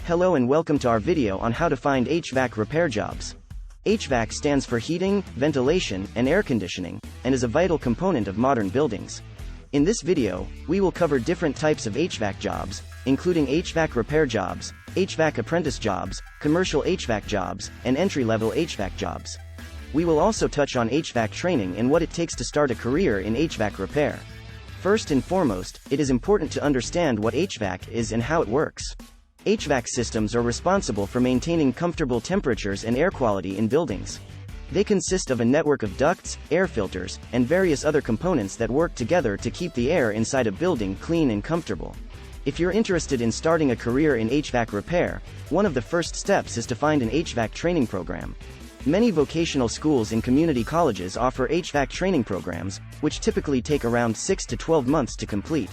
Hello and welcome to our video on how to find HVAC repair jobs. HVAC stands for heating, ventilation, and air conditioning, and is a vital component of modern buildings. In this video, we will cover different types of HVAC jobs, including HVAC repair jobs, HVAC apprentice jobs, commercial HVAC jobs, and entry-level HVAC jobs. We will also touch on HVAC training and what it takes to start a career in HVAC repair. First and foremost, it is important to understand what HVAC is and how it works. HVAC systems are responsible for maintaining comfortable temperatures and air quality in buildings. They consist of a network of ducts, air filters, and various other components that work together to keep the air inside a building clean and comfortable. If you're interested in starting a career in HVAC repair, one of the first steps is to find an HVAC training program. Many vocational schools and community colleges offer HVAC training programs, which typically take around 6 to 12 months to complete.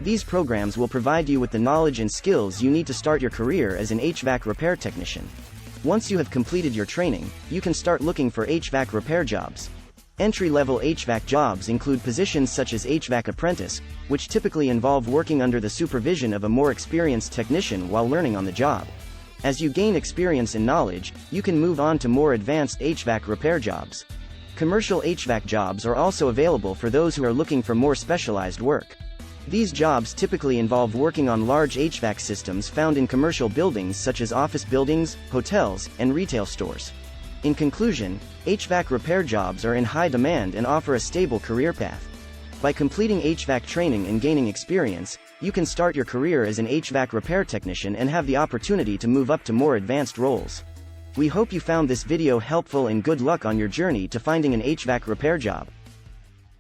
These programs will provide you with the knowledge and skills you need to start your career as an HVAC repair technician. Once you have completed your training, you can start looking for HVAC repair jobs. Entry-level HVAC jobs include positions such as HVAC apprentice, which typically involve working under the supervision of a more experienced technician while learning on the job. As you gain experience and knowledge, you can move on to more advanced HVAC repair jobs. Commercial HVAC jobs are also available for those who are looking for more specialized work. These jobs typically involve working on large HVAC systems found in commercial buildings such as office buildings, hotels, and retail stores. In conclusion, HVAC repair jobs are in high demand and offer a stable career path. By completing HVAC training and gaining experience, you can start your career as an HVAC repair technician and have the opportunity to move up to more advanced roles. We hope you found this video helpful and good luck on your journey to finding an HVAC repair job.